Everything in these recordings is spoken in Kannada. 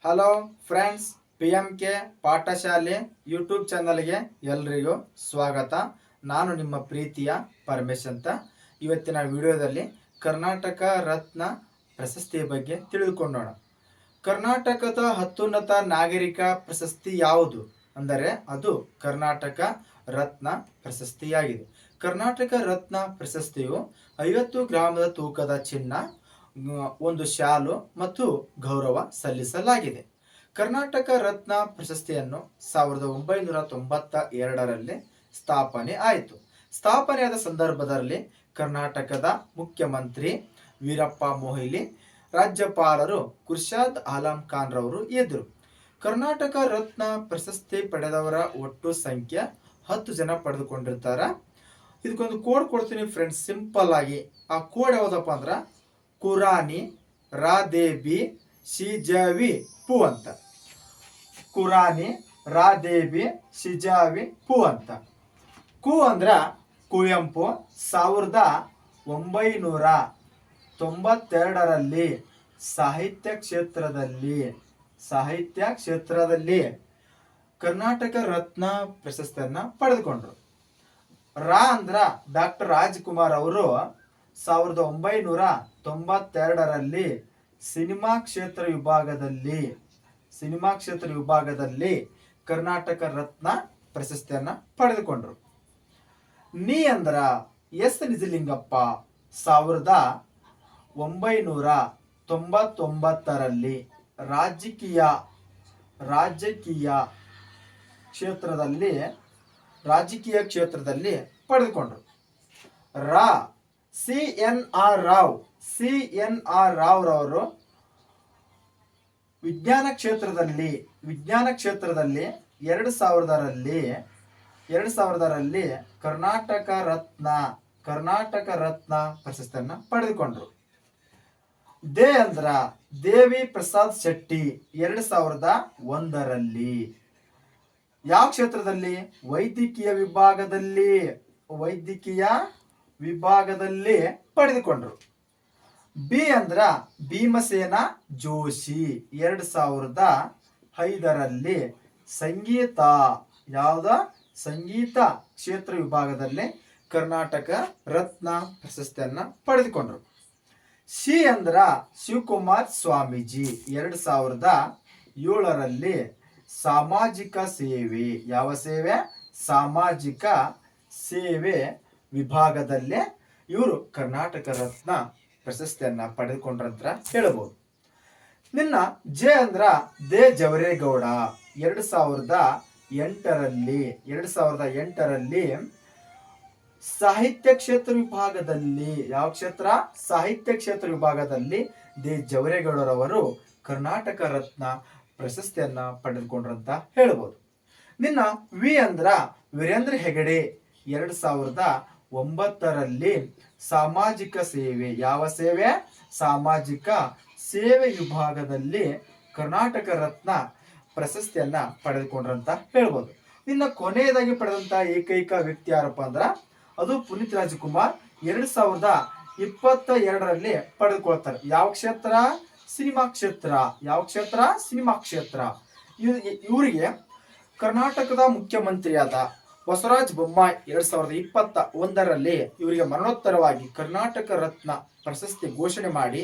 ಹಲೋ ಫ್ರೆಂಡ್ಸ್, PMK ಪಾಠಶಾಲೆ ಯೂಟ್ಯೂಬ್ ಚಾನಲ್ಗೆ ಎಲ್ರಿಗೂ ಸ್ವಾಗತ. ನಾನು ನಿಮ್ಮ ಪ್ರೀತಿಯ ಪರಮೇಶ್ ಅಂತ. ಇವತ್ತಿನ ವಿಡಿಯೋದಲ್ಲಿ ಕರ್ನಾಟಕ ರತ್ನ ಪ್ರಶಸ್ತಿಯ ಬಗ್ಗೆ ತಿಳಿದುಕೊಳ್ಳೋಣ. ಕರ್ನಾಟಕದ ಅತ್ಯುನ್ನತ ನಾಗರಿಕ ಪ್ರಶಸ್ತಿ ಯಾವುದು ಅಂದರೆ ಅದು ಕರ್ನಾಟಕ ರತ್ನ ಪ್ರಶಸ್ತಿಯಾಗಿದೆ. ಕರ್ನಾಟಕ ರತ್ನ ಪ್ರಶಸ್ತಿಯು 50 ಗ್ರಾಮದ ತೂಕದ ಚಿನ್ನ, ಒಂದು ಶಾಲು ಮತ್ತು ಗೌರವ ಸಲ್ಲಿಸಲಾಗಿದೆ. ಕರ್ನಾಟಕ ರತ್ನ ಪ್ರಶಸ್ತಿಯನ್ನು 1992ರಲ್ಲಿ ಸ್ಥಾಪನೆ ಆಯಿತು. ಸ್ಥಾಪನೆಯಾದ ಸಂದರ್ಭದಲ್ಲಿ ಕರ್ನಾಟಕದ ಮುಖ್ಯಮಂತ್ರಿ ವೀರಪ್ಪ ಮೊಯ್ಲಿ, ರಾಜ್ಯಪಾಲರು ಖುರ್ಷದ್ ಆಲಂ ಖಾನ್ ರವರು ಇದ್ದರು. ಕರ್ನಾಟಕ ರತ್ನ ಪ್ರಶಸ್ತಿ ಪಡೆದವರ ಒಟ್ಟು ಸಂಖ್ಯೆ 10 ಜನ ಪಡೆದುಕೊಂಡಿರ್ತಾರೆ. ಇದಕ್ಕೊಂದು ಕೋಡ್ ಕೊಡ್ತೀನಿ ಫ್ರೆಂಡ್ಸ್, ಸಿಂಪಲ್ ಆಗಿ. ಆ ಕೋಡ್ ಯಾವುದಪ್ಪ ಅಂದ್ರೆ ಕುರಾನಿ ರಾದೇಬಿ ಶಿಜಾವಿ ಪು ಅಂತ. ಕುರಾನಿ ರಾದೇಬಿ ಶಿಜಾವಿ ಪು ಅಂತ. ಕು ಅಂದ್ರ ಕುವೆಂಪು 1992ರಲ್ಲಿ ಸಾಹಿತ್ಯ ಕ್ಷೇತ್ರದಲ್ಲಿ ಕರ್ನಾಟಕ ರತ್ನ ಪ್ರಶಸ್ತಿಯನ್ನ ಪಡೆದುಕೊಂಡ್ರು. ರಾ ಅಂದ್ರ ಡಾಕ್ಟರ್ ರಾಜ್ಕುಮಾರ್ ಅವರು 1992ರಲ್ಲಿ ಸಿನಿಮಾ ಕ್ಷೇತ್ರ ವಿಭಾಗದಲ್ಲಿ ಕರ್ನಾಟಕ ರತ್ನ ಪ್ರಶಸ್ತಿಯನ್ನ ಪಡೆದುಕೊಂಡ್ರು. ನೀ ಅಂದ್ರ ಎಸ್ ನಿಜಲಿಂಗಪ್ಪ 1999ರಲ್ಲಿ ರಾಜಕೀಯ ಕ್ಷೇತ್ರದಲ್ಲಿ ಪಡೆದುಕೊಂಡ್ರು. ರಾ CNR ರಾವ್ ರವರು ವಿಜ್ಞಾನ ಕ್ಷೇತ್ರದಲ್ಲಿ 2000ರಲ್ಲಿ ಕರ್ನಾಟಕ ರತ್ನ ಪ್ರಶಸ್ತಿಯನ್ನ ಪಡೆದುಕೊಂಡ್ರು. ದೇ ಅಂದ್ರ ದೇವಿ ಪ್ರಸಾದ್ ಶೆಟ್ಟಿ 2001ರಲ್ಲಿ ಯಾವ ಕ್ಷೇತ್ರದಲ್ಲಿ? ವೈದ್ಯಕೀಯ ವಿಭಾಗದಲ್ಲಿ ಪಡೆದುಕೊಂಡ್ರು. ಬಿ ಅಂದ್ರ ಭೀಮಸೇನ ಜೋಶಿ 2005ರಲ್ಲಿ ಸಂಗೀತ ಕ್ಷೇತ್ರ ವಿಭಾಗದಲ್ಲಿ ಕರ್ನಾಟಕ ರತ್ನ ಪ್ರಶಸ್ತಿಯನ್ನ ಪಡೆದುಕೊಂಡ್ರು. ಸಿ ಅಂದ್ರ ಶಿವಕುಮಾರ್ ಸ್ವಾಮೀಜಿ 2007ರಲ್ಲಿ ಸಾಮಾಜಿಕ ಸೇವೆ ವಿಭಾಗದಲ್ಲಿ ಇವರು ಕರ್ನಾಟಕ ರತ್ನ ಪ್ರಶಸ್ತಿಯನ್ನ ಪಡೆದುಕೊಂಡ್ರಂತ ಹೇಳಬಹುದು. ನಿನ್ನ ಜೆ ಅಂದ್ರ ದೇ ಜವರೇಗೌಡ 2008ರಲ್ಲಿ ಸಾಹಿತ್ಯ ಕ್ಷೇತ್ರ ವಿಭಾಗದಲ್ಲಿ ದೇ ಜವರೇಗೌಡರವರು ಕರ್ನಾಟಕ ರತ್ನ ಪ್ರಶಸ್ತಿಯನ್ನ ಪಡೆದುಕೊಂಡ್ರಂತ ಹೇಳಬಹುದು. ನಿನ್ನ ವಿ ಅಂದ್ರ ವೀರೇಂದ್ರ ಹೆಗಡೆ 2009ರಲ್ಲಿ ಸಾಮಾಜಿಕ ಸೇವೆ ವಿಭಾಗದಲ್ಲಿ ಕರ್ನಾಟಕ ರತ್ನ ಪ್ರಶಸ್ತಿಯನ್ನ ಪಡೆದುಕೊಂಡ್ರಂತ ಹೇಳ್ಬೋದು. ಇನ್ನು ಕೊನೆಯದಾಗಿ ಪಡೆದಂತ ಏಕೈಕ ವ್ಯಕ್ತಿ ಯಾರಪ್ಪ ಅಂದ್ರ ಅದು ಪುನೀತ್ ರಾಜ್ಕುಮಾರ್ 2022ರಲ್ಲಿ ಪಡೆದುಕೊಳ್ತಾರೆ. ಯಾವ ಕ್ಷೇತ್ರ? ಸಿನಿಮಾ ಕ್ಷೇತ್ರ. ಇವರಿಗೆ ಕರ್ನಾಟಕದ ಮುಖ್ಯಮಂತ್ರಿಯಾದ ಬಸವರಾಜ ಬೊಮ್ಮಾಯಿ 2021ರಲ್ಲಿ ಇವರಿಗೆ ಮರಣೋತ್ತರವಾಗಿ ಕರ್ನಾಟಕ ರತ್ನ ಪ್ರಶಸ್ತಿ ಘೋಷಣೆ ಮಾಡಿ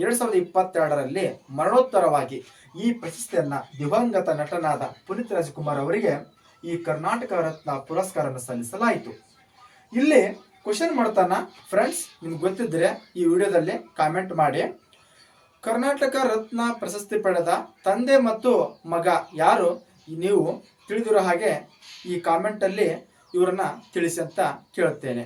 2022ರಲ್ಲಿ ಮರಣೋತ್ತರವಾಗಿ ಈ ಪ್ರಶಸ್ತಿಯನ್ನ ದಿವಂಗತ ನಟನಾದ ಪುನೀತ್ ರಾಜ್ಕುಮಾರ್ ಅವರಿಗೆ ಈ ಕರ್ನಾಟಕ ರತ್ನ ಪುರಸ್ಕಾರವನ್ನು ಸಲ್ಲಿಸಲಾಯಿತು. ಇಲ್ಲಿ ಕ್ವಶನ್ ಮಾಡ್ತಾನ ಫ್ರೆಂಡ್ಸ್, ನಿಮ್ಗೆ ಗೊತ್ತಿದ್ರೆ ಈ ವಿಡಿಯೋದಲ್ಲಿ ಕಾಮೆಂಟ್ ಮಾಡಿ. ಕರ್ನಾಟಕ ರತ್ನ ಪ್ರಶಸ್ತಿ ಪಡೆದ ತಂದೆ ಮತ್ತು ಮಗ ಯಾರು ನೀವು ತಿಳಿದಿರೋ ಹಾಗೆ ಈ ಕಾಮೆಂಟ್ ಅಲ್ಲಿ ಇವರನ್ನ ತಿಳಿಸಿ ಅಂತ ಕೇಳುತ್ತೇನೆ.